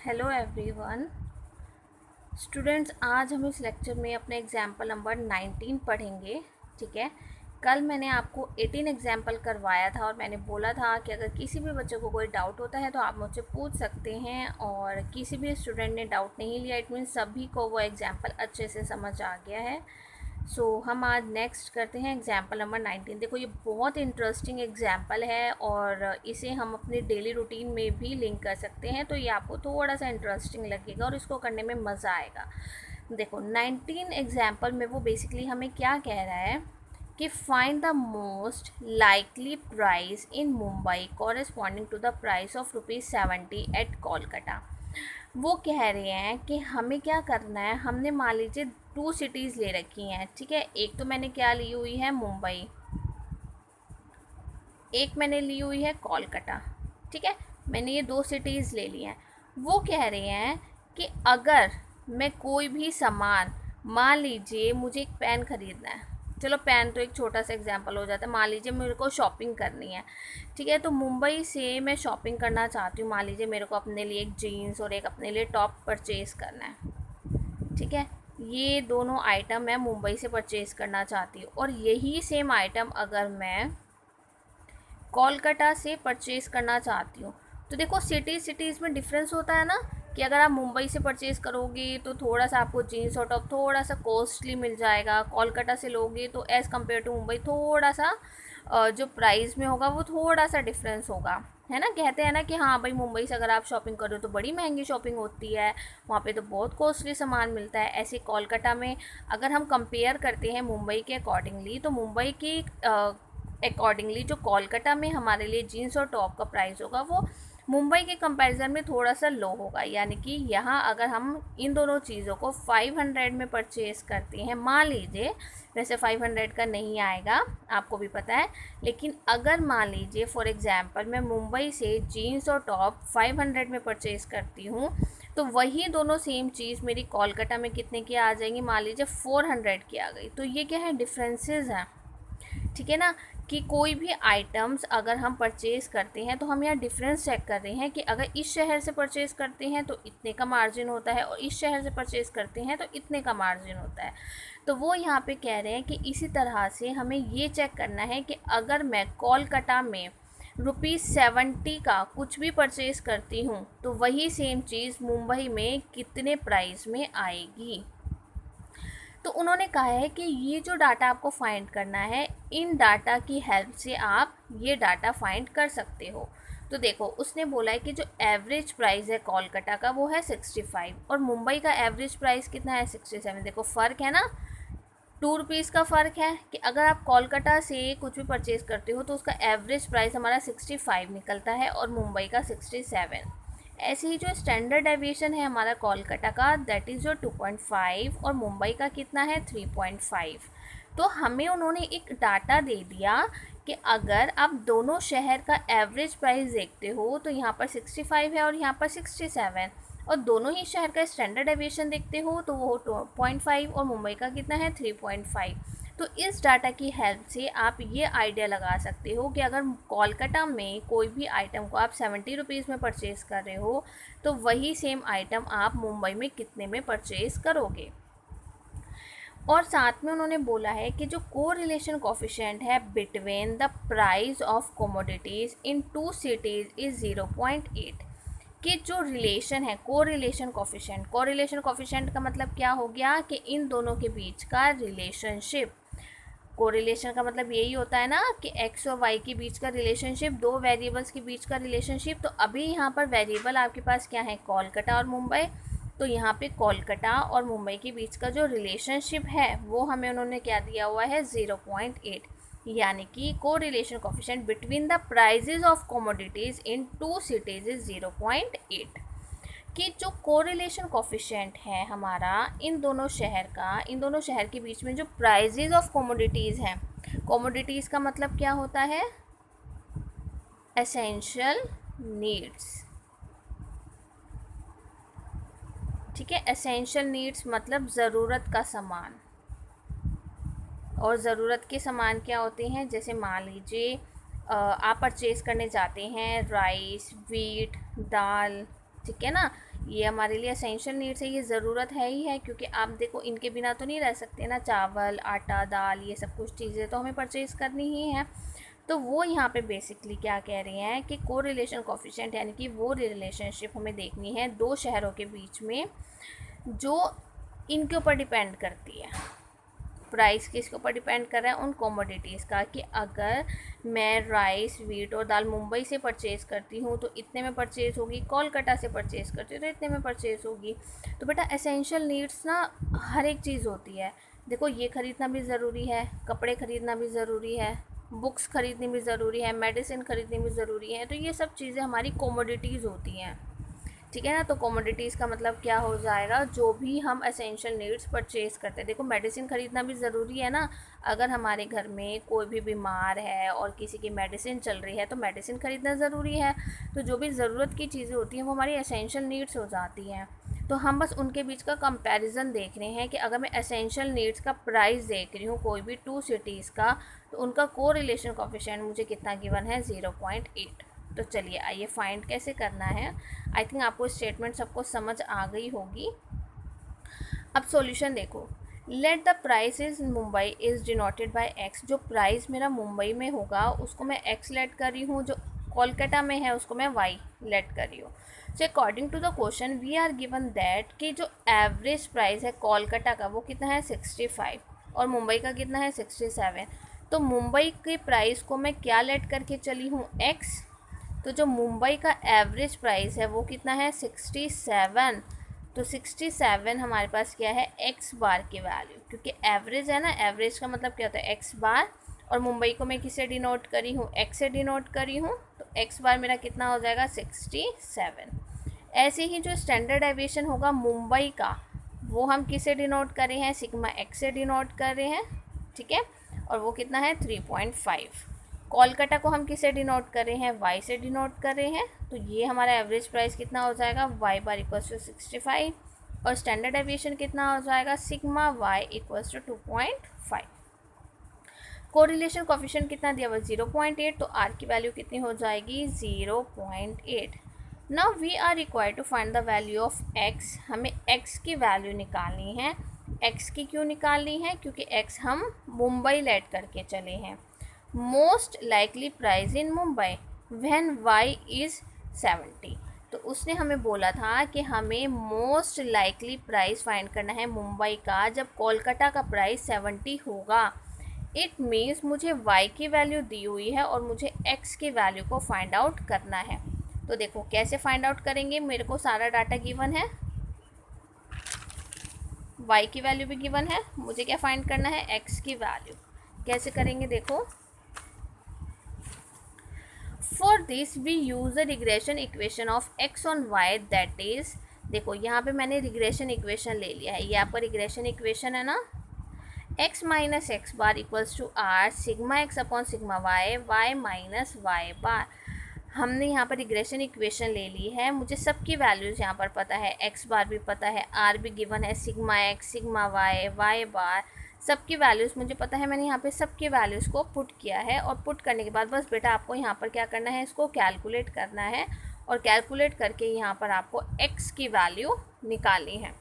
Hello everyone students, आज हम इस लेक्चर में अपने एग्जाम्पल नंबर 19 पढ़ेंगे। ठीक है। कल मैंने आपको 18 एग्जाम्पल करवाया था और मैंने बोला था कि अगर किसी भी बच्चे को कोई डाउट होता है तो आप मुझसे पूछ सकते हैं, और किसी भी स्टूडेंट ने डाउट नहीं लिया, इट मीन्स सभी को वो एग्जाम्पल अच्छे से समझ आ गया है। हम आज नेक्स्ट करते हैं एग्जाम्पल नंबर 19। देखो, ये बहुत इंटरेस्टिंग एग्जाम्पल है और इसे हम अपने डेली रूटीन में भी लिंक कर सकते हैं, तो ये आपको थोड़ा सा इंटरेस्टिंग लगेगा और इसको करने में मज़ा आएगा। देखो, 19 एग्जाम्पल में वो बेसिकली हमें क्या कह रहा है कि find the most likely price in Mumbai corresponding to the price of ₹70 at Kolkata. वो कह रहे हैं कि हमें क्या करना है। हमने मान लीजिए 2 सिटीज़ ले रखी हैं। ठीक है। एक तो मैंने क्या ली हुई है, मुंबई, एक मैंने ली हुई है कोलकाता। ठीक है। मैंने ये 2 सिटीज़ ले ली हैं। वो कह रहे हैं कि अगर मैं कोई भी सामान, मान लीजिए मुझे एक पेन ख़रीदना है, चलो पेन तो एक छोटा सा एग्जांपल हो जाता है। मान लीजिए मेरे को शॉपिंग करनी है। ठीक है। तो मुंबई से मैं शॉपिंग करना चाहती हूँ। मान लीजिए मेरे को अपने लिए एक जीन्स और एक अपने लिए टॉप परचेज़ करना है। ठीक है। ये दोनों आइटम मैं मुंबई से परचेज़ करना चाहती हूँ, और यही सेम आइटम अगर मैं कोलकाता से परचेज़ करना चाहती हूँ, तो देखो सिटीज़ में डिफरेंस होता है ना, कि अगर आप मुंबई से परचेज़ करोगे तो थोड़ा सा आपको जीन्स और टॉप थोड़ा सा कॉस्टली मिल जाएगा। कोलकाता से लोगे तो एज़ कम्पेयर टू मुंबई थोड़ा सा जो प्राइस में होगा वो थोड़ा सा डिफरेंस होगा, है ना। कहते हैं ना कि हाँ भाई, मुंबई से अगर आप शॉपिंग करो तो बड़ी महंगी शॉपिंग होती है, वहाँ पे तो बहुत कॉस्टली सामान मिलता है। ऐसे कोलकाता में अगर हम कंपेयर करते हैं मुंबई के अकॉर्डिंगली, तो मुंबई की अकॉर्डिंगली जो कोलकाता में हमारे लिए जीन्स और टॉप का प्राइस होगा वो मुंबई के कंपैरिजन में थोड़ा सा लो होगा। यानी कि यहाँ अगर हम इन दोनों चीज़ों को 500 में परचेज़ करते हैं, मान लीजिए, वैसे 500 का नहीं आएगा, आपको भी पता है, लेकिन अगर मान लीजिए फॉर एग्जांपल मैं मुंबई से जीन्स और टॉप 500 में परचेज़ करती हूँ, तो वही दोनों सेम चीज़ मेरी कोलकाता में कितने की आ जाएंगी, मान लीजिए 400 की आ गई। तो ये क्या है, डिफरेंसेस हैं। ठीक है ना, कि कोई भी आइटम्स अगर हम परचेज़ करते हैं तो हम यहाँ डिफरेंस चेक कर रहे हैं कि अगर इस शहर से परचेज़ करते हैं तो इतने का मार्जिन होता है, और इस शहर से परचेज़ करते हैं तो इतने का मार्जिन होता है। तो वो यहाँ पे कह रहे हैं कि इसी तरह से हमें ये चेक करना है कि अगर मैं कोलकाता में ₹70 का कुछ भी परचेज़ करती हूँ तो वही सेम चीज़ मुंबई में कितने प्राइस में आएगी। तो उन्होंने कहा है कि ये जो डाटा आपको फाइंड करना है, इन डाटा की हेल्प से आप ये डाटा फाइंड कर सकते हो। तो देखो, उसने बोला है कि जो एवरेज प्राइस है कोलकाता का वो है 65, और मुंबई का एवरेज प्राइस कितना है, 67। देखो फ़र्क है ना, ₹2 का फ़र्क है कि अगर आप कोलकाता से कुछ भी परचेज़ करते हो तो उसका एवरेज प्राइस हमारा 65 निकलता है और मुंबई का 67। ऐसे ही जो स्टैंडर्ड डेविएशन है हमारा कोलकाता का, दैट इज़ जो 2.5, और मुंबई का कितना है 3.5। तो हमें उन्होंने एक डाटा दे दिया कि अगर आप दोनों शहर का एवरेज प्राइस देखते हो तो यहाँ पर 65 है और यहाँ पर 67, और दोनों ही शहर का स्टैंडर्ड डेविएशन देखते हो तो वो 2.5 और मुंबई का कितना है 3.5। तो इस डाटा की हेल्प से आप ये आइडिया लगा सकते हो कि अगर कोलकाता में कोई भी आइटम को आप ₹70 में परचेज़ कर रहे हो तो वही सेम आइटम आप मुंबई में कितने में परचेज़ करोगे। और साथ में उन्होंने बोला है कि जो कोरिलेशन कोफिशिएंट है between the price of commodities in 2 cities is 0.8। कि जो रिलेशन है, कोरिलेशन कोफिशिएंट का मतलब क्या हो गया कि इन दोनों के बीच का रिलेशनशिप। कोरिलेशन का मतलब यही होता है ना कि एक्स और वाई के बीच का रिलेशनशिप, दो वेरिएबल्स के बीच का रिलेशनशिप। तो अभी यहाँ पर वेरिएबल आपके पास क्या है, कोलकाता और मुंबई। तो यहाँ पे कोलकाता और मुंबई के बीच का जो रिलेशनशिप है वो हमें उन्होंने क्या दिया हुआ है, 0.8। यानी कि correlation coefficient between the prices of commodities in 2 cities is 0.8। कि जो कोरिलेशन कोफिशिएंट है हमारा इन दोनों शहर के बीच में जो प्राइजेज ऑफ कमोडिटीज़ हैं, कमोडिटीज़ का मतलब क्या होता है, एसेंशियल नीड्स। ठीक है, एसेंशियल नीड्स मतलब ज़रूरत का सामान। और ज़रूरत के सामान क्या होते हैं, जैसे मान लीजिए आप परचेज़ करने जाते हैं राइस, वीट, दाल, ठीक है ना, ये हमारे लिए एसेंशियल नीड्स है, ये ज़रूरत है ही है, क्योंकि आप देखो इनके बिना तो नहीं रह सकते ना, चावल, आटा, दाल, ये सब कुछ चीज़ें तो हमें परचेज़ करनी ही है। तो वो यहाँ पे बेसिकली क्या कह रहे हैं कि कोरिलेशन कोफिशिएंट, यानी कि वो रिलेशनशिप हमें देखनी है दो शहरों के बीच में जो इनके ऊपर डिपेंड करती है। प्राइस किसके ऊपर डिपेंड कर रहा है? उन कमोडिटीज़ का, कि अगर मैं राइस, व्हीट और दाल मुंबई से परचेज़ करती हूँ तो इतने में परचेज़ होगी, कोलकाता से परचेज़ करती हूँ तो इतने में परचेज़ होगी। तो बेटा एसेंशियल नीड्स ना हर एक चीज़ होती है। देखो ये ख़रीदना भी ज़रूरी है, कपड़े ख़रीदना भी ज़रूरी है, बुक्स ख़रीदनी भी ज़रूरी है, मेडिसिन ख़रीदनी भी ज़रूरी है। तो ये सब चीज़ें हमारी कमोडिटीज़ होती हैं, ठीक है ना। तो कमोडिटीज़ का मतलब क्या हो जाएगा? जो भी हम एसेंशियल नीड्स परचेज़ करते हैं। देखो मेडिसिन ख़रीदना भी ज़रूरी है ना, अगर हमारे घर में कोई भी बीमार है और किसी की मेडिसिन चल रही है तो मेडिसिन ख़रीदना ज़रूरी है। तो जो भी ज़रूरत की चीज़ें होती हैं वो हमारी एसेंशियल नीड्स हो जाती हैं। तो हम बस उनके बीच का कंपैरिजन देख रहे हैं कि अगर मैं एसेंशियल नीड्स का प्राइस देख रही हूँ कोई भी टू सिटीज़ का, तो उनका कोरिलेशन कोएफिशिएंट मुझे कितना गिवन है? 0.8। तो चलिए आइए फाइंड कैसे करना है। आई थिंक आपको स्टेटमेंट सबको समझ आ गई होगी। अब सॉल्यूशन देखो, let the price is Mumbai is denoted bye x. जो प्राइस मेरा मुंबई में होगा उसको मैं एक्स लेट कर रही हूँ, जो कोलकाता में है उसको मैं वाई लेट कर रही हूँ। So according to the question we are given that कि जो एवरेज प्राइस है कोलकाता का वो कितना है? 65, और मुंबई का कितना है? 67। तो मुंबई के प्राइस को मैं क्या लेट करके चली हूँ? एक्स। तो जो मुंबई का एवरेज प्राइस है वो कितना है? 67। तो 67 हमारे पास क्या है? एक्स बार की वैल्यू, क्योंकि एवरेज है ना, एवरेज का मतलब क्या होता है? एक्स बार। और मुंबई को मैं किससे डिनोट करी हूँ? एक्स से डिनोट करी हूँ। तो एक्स बार मेरा कितना हो जाएगा? 67। ऐसे ही जो स्टैंडर्ड डेविएशन होगा मुंबई का वो हम किससे डिनोट कर रहे हैं? सिग्मा एक्स से डिनोट कर रहे हैं, ठीक है। और वो कितना है? 3.5। कोलकाता को हम किससे डिनोट कर रहे हैं? वाई से डिनोट कर रहे हैं। तो ये हमारा एवरेज प्राइस कितना हो जाएगा? वाई बार इक्वल्स टू 65, और स्टैंडर्ड डेविएशन कितना हो जाएगा? Sigma Y equals to 2.5। Correlation coefficient कितना दिया हुआ? 0.8। तो आर की वैल्यू कितनी हो जाएगी? 0.8। Now we are required to find the value of X. हमें एक्स की वैल्यू निकालनी है। एक्स की क्यों निकालनी है? क्योंकि एक्स हम मुंबई लेट करके चले हैं। Most likely price in Mumbai when Y is 70। तो उसने हमें बोला था कि हमें मोस्ट लाइकली प्राइस फाइंड करना है मुंबई का जब कोलकाता का प्राइस 70 होगा। इट मीन्स मुझे y की वैल्यू दी हुई है और मुझे x की वैल्यू को फाइंड आउट करना है। तो देखो कैसे फाइंड आउट करेंगे? मेरे को सारा डाटा गिवन है, y की वैल्यू भी गिवन है, मुझे क्या फाइंड करना है? x की वैल्यू। कैसे करेंगे देखो। For this we use the regression equation of x on y, that is, देखो यहाँ पे मैंने रिग्रेशन इक्वेशन ले लिया है, ये आपका रिग्रेशन इक्वेशन है ना। x minus x bar equals to r sigma x upon sigma y, y minus Y bar. हमने यहाँ पर रिग्रेशन इक्वेशन ले ली है, मुझे सबकी वैल्यूज़ यहाँ पर पता है, x बार भी पता है, r भी गिवन है, sigma x, sigma y, y bar, सबकी वैल्यूज़ मुझे पता है। मैंने यहाँ पे सबकी वैल्यूज़ को पुट किया है, और पुट करने के बाद बस बेटा आपको यहाँ पर क्या करना है? इसको कैलकुलेट करना है, और कैलकुलेट करके यहाँ पर आपको x की वैल्यू निकालनी है।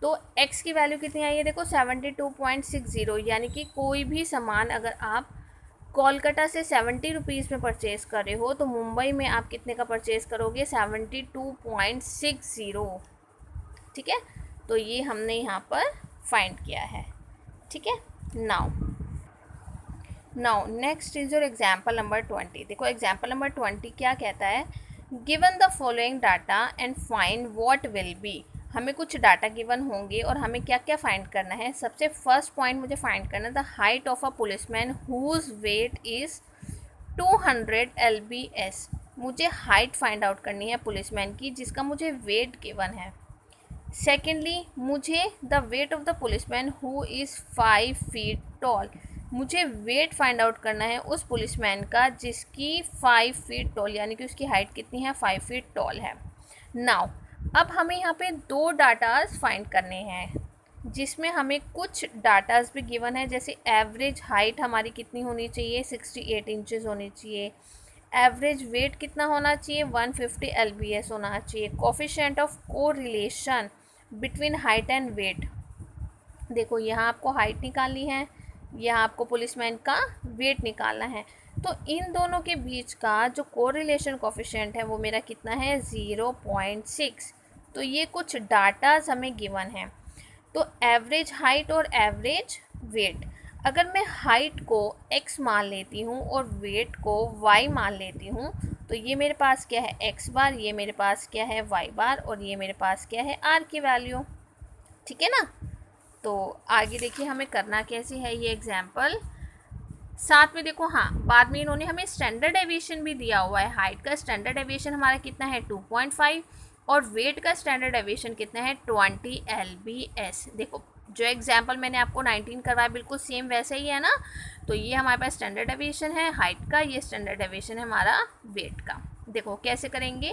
तो x की वैल्यू कितनी आई है? देखो 72.60, यानी कि कोई भी सामान अगर आप कोलकाता से 70 रुपीज़ में परचेज़ कर रहे हो तो मुंबई में आप कितने का परचेज़ करोगे? 72.60, ठीक है। तो ये हमने यहाँ पर फाइंड किया है, ठीक है। Now next is your example number 20। देखो एग्जाम्पल नंबर 20 क्या कहता है? Given the following data and find what will be. हमें कुछ डाटा गिवन होंगे और हमें क्या क्या फाइंड करना है। सबसे फर्स्ट पॉइंट मुझे फाइंड करना है the height of a policeman whose weight is 200 lbs। मुझे हाइट फाइंड आउट करनी है पुलिसमैन की जिसका मुझे वेट गिवन है। सेकेंडली मुझे the weight of the policeman who is 5 feet tall. मुझे वेट फाइंड आउट करना है उस पुलिसमैन का जिसकी 5 फीट टॉल, यानी कि उसकी हाइट कितनी है? 5 फीट टॉल है। नाउ अब हमें यहाँ पे दो डाटाज फाइंड करने हैं जिसमें हमें कुछ डाटाज भी गिवन है, जैसे एवरेज हाइट हमारी कितनी होनी चाहिए? 68 इंचज़ होनी चाहिए। एवरेज वेट कितना होना चाहिए, 150 LBS होना चाहिए। Coefficient of correlation between height and weight, देखो यहाँ आपको हाइट निकालनी है, यहाँ आपको पुलिसमैन का वेट निकालना है। तो इन दोनों के बीच का जो कोरिलेशन कोफिशिएंट है वो मेरा कितना है, 0.6। तो ये कुछ डाटाज हमें गिवन है। तो एवरेज हाइट और एवरेज वेट, अगर मैं हाइट को x मान लेती हूँ और वेट को y मान लेती हूँ, तो ये मेरे पास क्या है x बार, ये मेरे पास क्या है y बार, और ये मेरे पास क्या है r की वैल्यू। ठीक है ना। तो आगे देखिए हमें करना कैसे है ये एग्जाम्पल। साथ में देखो, हाँ बाद में इन्होंने हमें स्टैंडर्ड डेविएशन भी दिया हुआ है। हाइट का स्टैंडर्ड डेविएशन हमारा कितना है, 2.5, और वेट का स्टैंडर्ड डेविएशन कितना है, 20 LBS। देखो जो एग्जाम्पल मैंने आपको 19 करवाया बिल्कुल सेम वैसे ही है ना। तो ये हमारे पास स्टैंडर्ड डेविएशन है हाइट का, ये स्टैंडर्ड डेविएशन है हमारा वेट का। देखो कैसे करेंगे,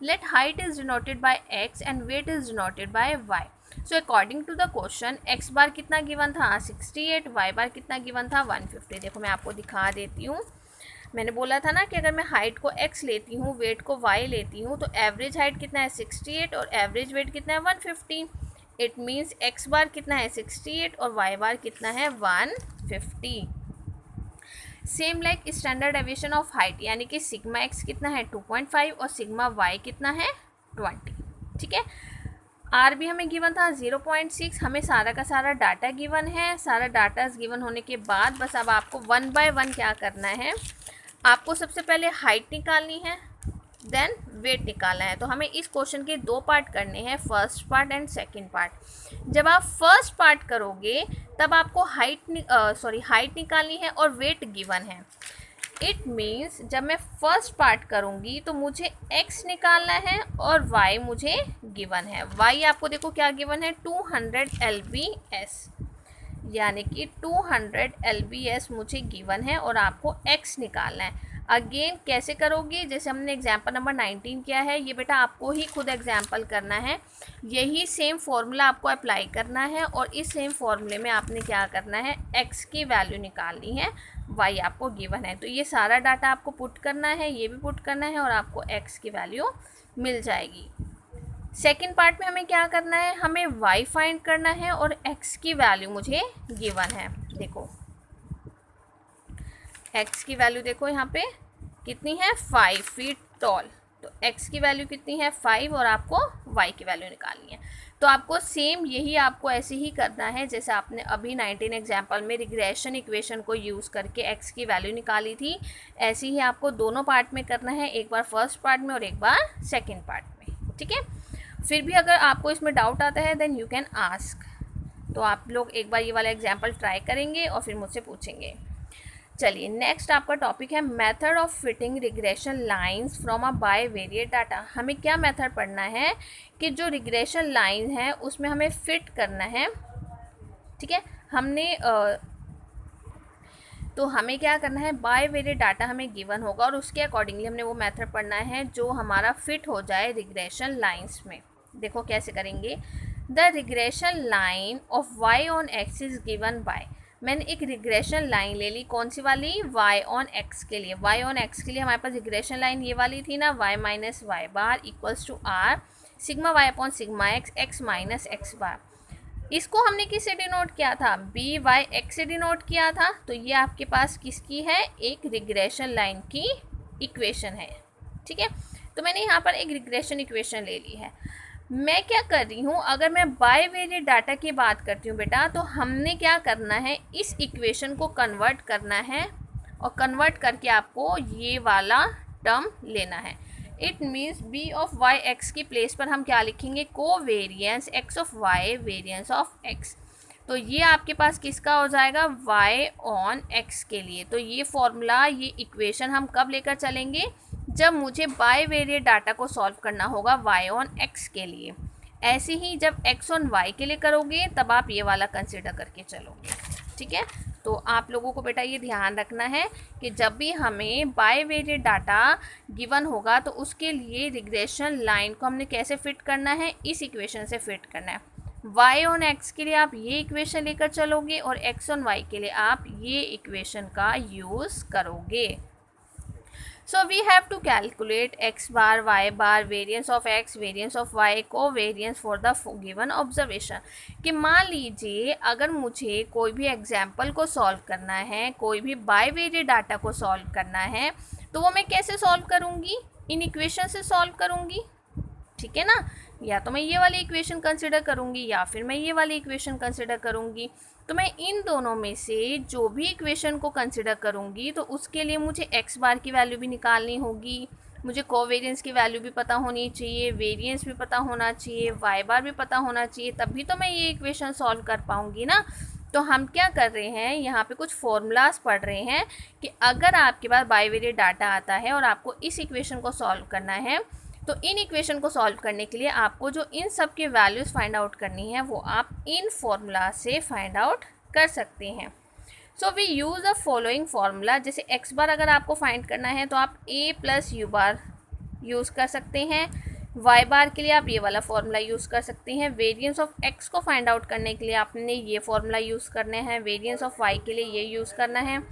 let height is denoted by x and weight is denoted by y। So according to the question x bar कितना गिवन था, 68, y बार कितना गिवन था, 150। देखो मैं आपको दिखा देती हूँ। मैंने बोला था ना कि अगर मैं हाइट को x लेती हूँ, वेट को y लेती हूँ, तो एवरेज हाइट कितना है 68 और एवरेज वेट कितना है 150। इट मीन्स x बार कितना है 68 और y बार कितना है 150। Same like standard deviation of height, यानी कि सिग्मा x कितना है 2.5 और सिग्मा y कितना है 20। ठीक है। आर भी हमें गिवन था 0.6। हमें सारा का सारा डाटा गिवन है। सारा डाटा गिवन होने के बाद बस अब आपको 1 बाय 1 क्या करना है, आपको सबसे पहले हाइट निकालनी है, देन वेट निकालना है। तो हमें इस क्वेश्चन के दो पार्ट करने हैं, first part and second part. जब आप फर्स्ट पार्ट करोगे तब आपको हाइट निकालनी है और वेट गिवन है। इट मीन्स जब मैं फर्स्ट पार्ट करूँगी तो मुझे x निकालना है और y मुझे गिवन है। y आपको देखो क्या गिवन है, 200 LBS, यानी कि 200 LBS मुझे गिवन है और आपको x निकालना है। अगेन कैसे करोगे, जैसे हमने एग्जाम्पल नंबर 19 किया है, ये बेटा आपको ही खुद एग्जाम्पल करना है। यही सेम फॉर्मूला आपको अप्लाई करना है और इस सेम फॉर्मूले में आपने क्या करना है, x की वैल्यू निकालनी है, y आपको गिवन है। तो ये सारा डाटा आपको पुट करना है, ये भी पुट करना है और आपको x की वैल्यू मिल जाएगी। सेकेंड पार्ट में हमें क्या करना है, हमें y फाइंड करना है और x की वैल्यू मुझे गिवन है। देखो x की वैल्यू देखो यहाँ पे कितनी है, 5 फीट टॉल। तो x की वैल्यू कितनी है 5 और आपको y की वैल्यू निकालनी है। तो आपको सेम यही आपको ऐसे ही करना है जैसे आपने अभी 19 एग्जाम्पल में रिग्रेशन इक्वेशन को यूज़ करके x की वैल्यू निकाली थी, ऐसे ही आपको दोनों पार्ट में करना है, एक बार फर्स्ट पार्ट में और एक बार सेकेंड पार्ट में। ठीक है। फिर भी अगर आपको इसमें डाउट आता है देन यू कैन आस्क। तो आप लोग एक बार ये वाला एग्जाम्पल ट्राई करेंगे और फिर मुझसे पूछेंगे। चलिए नेक्स्ट आपका टॉपिक है method of fitting regression lines from a bivariate data. हमें क्या मेथड पढ़ना है कि जो रिग्रेशन लाइन है उसमें हमें फिट करना है। ठीक है। तो हमें क्या करना है, बायवेरिएट डाटा हमें गिवन होगा और उसके अकॉर्डिंगली हमने वो मेथड पढ़ना है जो हमारा फिट हो जाए रिग्रेशन लाइंस में। देखो कैसे करेंगे, the regression line of y on x is given by, मैंने एक रिग्रेशन लाइन ले ली, कौन सी वाली, y ऑन x के लिए। y ऑन x के लिए हमारे पास रिग्रेशन लाइन ये वाली थी ना, y minus Y bar equals to r sigma y upon sigma x, x minus x bar. इसको हमने किससे डिनोट किया था, बी वाई एक्स से डिनोट किया था। तो ये आपके पास किसकी है, एक रिग्रेशन लाइन की इक्वेशन है। ठीक है। तो मैंने यहाँ पर एक रिग्रेशन इक्वेशन ले ली है। मैं क्या कर रही हूँ, अगर मैं बायवेरिएट डाटा की बात करती हूँ बेटा, तो हमने क्या करना है, इस इक्वेशन को कन्वर्ट करना है और कन्वर्ट करके आपको ये वाला टर्म लेना है। It means B of Y X की प्लेस पर हम क्या लिखेंगे, covariance X of Y variance of X. तो ये आपके पास किसका हो जाएगा, y ऑन x के लिए। तो ये फॉर्मूला, ये इक्वेशन हम कब लेकर चलेंगे, जब मुझे बायवेरिएट डाटा को सॉल्व करना होगा y ऑन x के लिए। ऐसे ही जब x ऑन y के लिए करोगे तब आप ये वाला कंसिडर करके चलोगे। ठीक है। तो आप लोगों को बेटा ये ध्यान रखना है कि जब भी हमें बायवेरिएट डाटा गिवन होगा तो उसके लिए रिग्रेशन लाइन को हमने कैसे फिट करना है, इस इक्वेशन से फिट करना है। y ऑन x के लिए आप ये इक्वेशन लेकर चलोगे और x ऑन y के लिए आप ये इक्वेशन का यूज़ करोगे। So we have to calculate x bar, y bar, variance of x, variance of y, covariance for the given observation. कि मान लीजिए अगर मुझे कोई भी एग्जाम्पल को सॉल्व करना है, कोई भी बाईवेरिएट डाटा को सॉल्व करना है, तो वो मैं कैसे सॉल्व करूँगी? इन इक्वेशन से सॉल्व करूँगी, ठीक है ना। या तो मैं ये वाली इक्वेशन कंसिडर करूँगी या फिर मैं ये वाली इक्वेशन कंसिडर करूँगी। तो मैं इन दोनों में से जो भी इक्वेशन को कंसिडर करूँगी तो उसके लिए मुझे एक्स बार की वैल्यू भी निकालनी होगी, मुझे कोवेरियंस की वैल्यू भी पता होनी चाहिए, वेरिएंस भी पता होना चाहिए, वाई बार भी पता होना चाहिए, तभी तो मैं ये इक्वेशन सॉल्व कर पाऊँगी ना। तो हम क्या कर रहे हैं, यहाँ पे कुछ फॉर्मूलाज पढ़ रहे हैं कि अगर आपके पास बाईवेरिएट डाटा आता है और आपको इस इक्वेशन को सॉल्व करना है, तो इन इक्वेशन को सॉल्व करने के लिए आपको जो इन सब की वैल्यूज़ फाइंड आउट करनी है वो आप इन फॉर्मूला से फाइंड आउट कर सकते हैं। So we use a following formula. जैसे एक्स बार अगर आपको फाइंड करना है तो आप a plus U bar use कर सकते हैं। वाई बार के लिए आप ये वाला फार्मूला यूज़ कर सकते हैं। वेरिएंस ऑफ एक्स को फाइंड आउट करने के लिए आपने ये फार्मूला यूज़ करना है। वेरिएंस ऑफ वाई के लिए ये यूज़ करना है।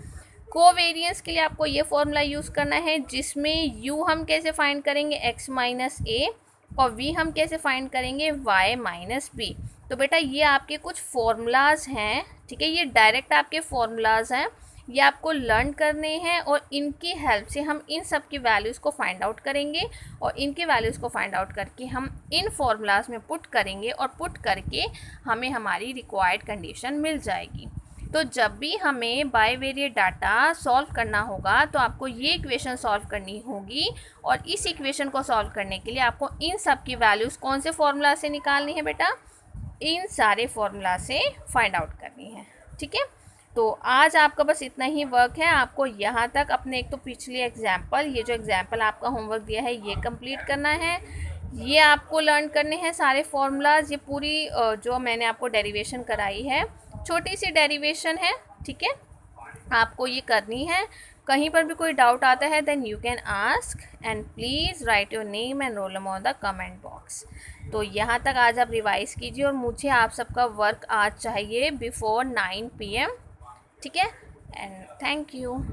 कोवेरियंस के लिए आपको ये फॉर्मूला यूज़ करना है जिसमें u हम कैसे फाइंड करेंगे, x माइनस ए, और v हम कैसे फाइंड करेंगे, y माइनस बी। तो बेटा ये आपके कुछ फॉर्मूलाज हैं, ठीक है, ये डायरेक्ट आपके फॉर्मूलाज हैं, ये आपको लर्न करने हैं और इनकी हेल्प से हम इन सब की वैल्यूज़ को फाइंड आउट करेंगे और इनके वैल्यूज़ को फाइंड आउट करके हम इन फॉर्मूलाज में पुट करेंगे और पुट करके हमें हमारी रिक्वायर्ड कंडीशन मिल जाएगी। तो जब भी हमें बाईवेरिएट डाटा सॉल्व करना होगा तो आपको ये इक्वेशन सॉल्व करनी होगी और इस इक्वेशन को सॉल्व करने के लिए आपको इन सब की वैल्यूज़ कौन से फॉर्मूला से निकालनी है बेटा, इन सारे फॉर्मूला से फाइंड आउट करनी है, ठीक है। तो आज आपका बस इतना ही वर्क है, आपको यहाँ तक अपने एक तो पिछली एग्जाम्पल, ये जो एग्जाम्पल आपका होमवर्क दिया है ये कंप्लीट करना है, ये आपको लर्न करने हैं सारे फॉर्मूलाज। ये पूरी जो मैंने आपको डेरिवेशन कराई है, छोटी सी डेरिवेशन है, ठीक है, आपको ये करनी है। कहीं पर भी कोई डाउट आता है then you can ask and please write your name and roll number on the comment box. तो यहाँ तक आज आप रिवाइज़ कीजिए और मुझे आप सबका वर्क आज चाहिए बिफोर 9 PM, ठीक है, एंड थैंक यू।